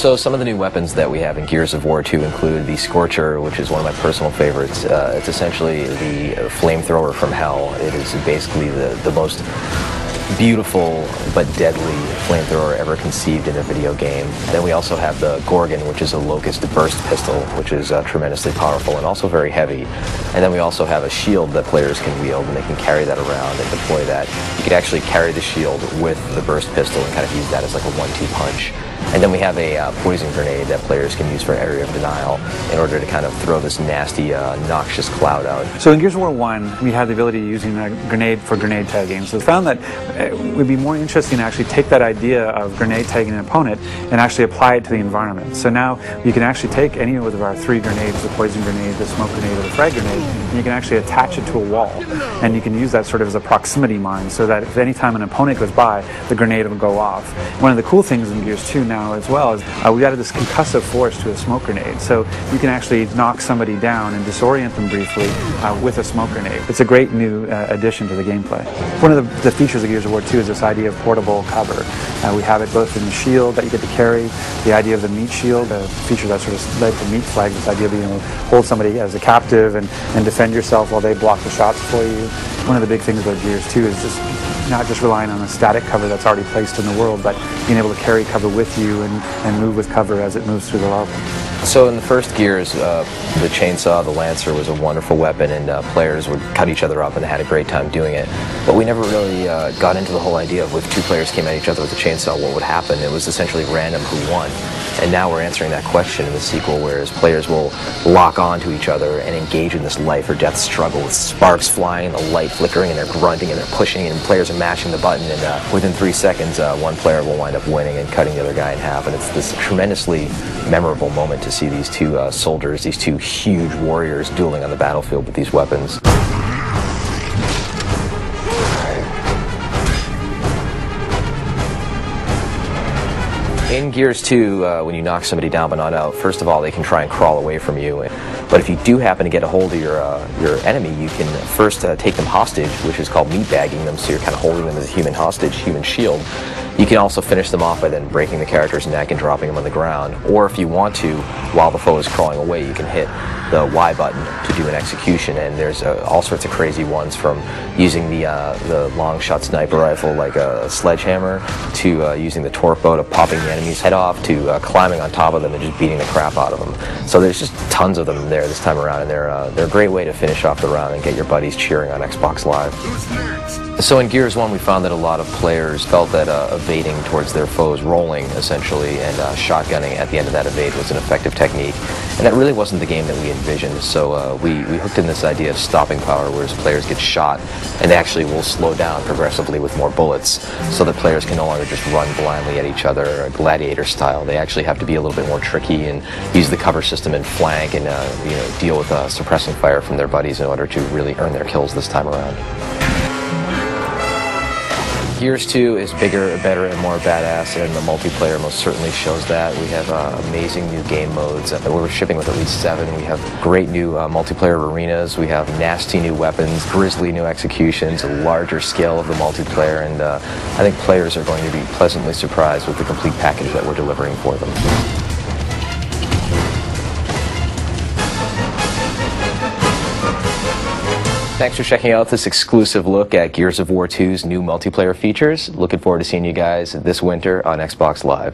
So some of the new weapons that we have in Gears of War 2 include the Scorcher, which is one of my personal favorites. It's essentially the flamethrower from hell. It is basically the most beautiful but deadly flamethrower ever conceived in a video game. Then we also have the Gorgon, which is a locust burst pistol, which is tremendously powerful and also very heavy. And then we also have a shield that players can wield, and they can carry that around and deploy that. You could actually carry the shield with the burst pistol and kind of use that as like a 1-2 punch. And then we have a poison grenade that players can use for area of denial in order to kind of throw this nasty, noxious cloud out. So in Gears of War 1, we had the ability of using a grenade for grenade tagging. So we found that it would be more interesting to actually take that idea of grenade tagging an opponent and actually apply it to the environment. So now you can actually take any of our 3 grenades, the poison grenade, the smoke grenade, or the frag grenade, and you can actually attach it to a wall. And you can use that sort of as a proximity mine, so that if any time an opponent goes by, the grenade will go off. One of the cool things in Gears 2 now as well is we added this concussive force to a smoke grenade, so you can actually knock somebody down and disorient them briefly with a smoke grenade. It's a great new addition to the gameplay. One of the features of Gears of War 2 is this idea of portable cover. We have it both in the shield that you get to carry, the idea of the meat shield, a feature that sort of led to Meat Flag, this idea of being able to hold somebody as a captive and defend yourself while they block the shots for you. One of the big things about Gears 2 is just not just relying on a static cover that's already placed in the world, but being able to carry cover with you and move with cover as it moves through the level. So in the first Gears, the chainsaw, the Lancer, was a wonderful weapon, and players would cut each other up and they had a great time doing it. But we never really got into the whole idea of if 2 players came at each other with a chainsaw, what would happen. It was essentially random who won. And now we're answering that question in the sequel, whereas players will lock onto each other and engage in this life or death struggle with sparks flying and the light flickering, and they're grunting and they're pushing, and players are mashing the button, and within 3 seconds one player will wind up winning and cutting the other guy in half. And it's this tremendously memorable moment to see these 2 soldiers, these 2 huge warriors dueling on the battlefield with these weapons. In Gears 2, when you knock somebody down but not out, first of all, they can try and crawl away from you. But if you do happen to get a hold of your enemy, you can first take them hostage, which is called meatbagging them, so you're kind of holding them as a human hostage, human shield. You can also finish them off by then breaking the character's neck and dropping them on the ground. Or if you want to, while the foe is crawling away, you can hit the Y button to do an execution. And there's all sorts of crazy ones, from using the long shot sniper rifle like a sledgehammer, to using the torque bow to popping the enemy's head off, to climbing on top of them and just beating the crap out of them. So there's just tons of them there this time around, and they're a great way to finish off the round and get your buddies cheering on Xbox Live. So in Gears 1, we found that a lot of players felt that evading towards their foes, rolling essentially, and shotgunning at the end of that evade was an effective technique. And that really wasn't the game that we envisioned, so we hooked in this idea of stopping power, whereas players get shot and they actually will slow down progressively with more bullets, so that players can no longer just run blindly at each other, gladiator style. They actually have to be a little bit more tricky and use the cover system and flank and deal with suppressing fire from their buddies in order to really earn their kills this time around. Gears 2 is bigger, better, and more badass, and the multiplayer most certainly shows that. We have amazing new game modes. We're shipping with at least 7. We have great new multiplayer arenas. We have nasty new weapons, grisly new executions, a larger scale of the multiplayer, and I think players are going to be pleasantly surprised with the complete package that we're delivering for them. Thanks for checking out this exclusive look at Gears of War 2's new multiplayer features. Looking forward to seeing you guys this winter on Xbox Live.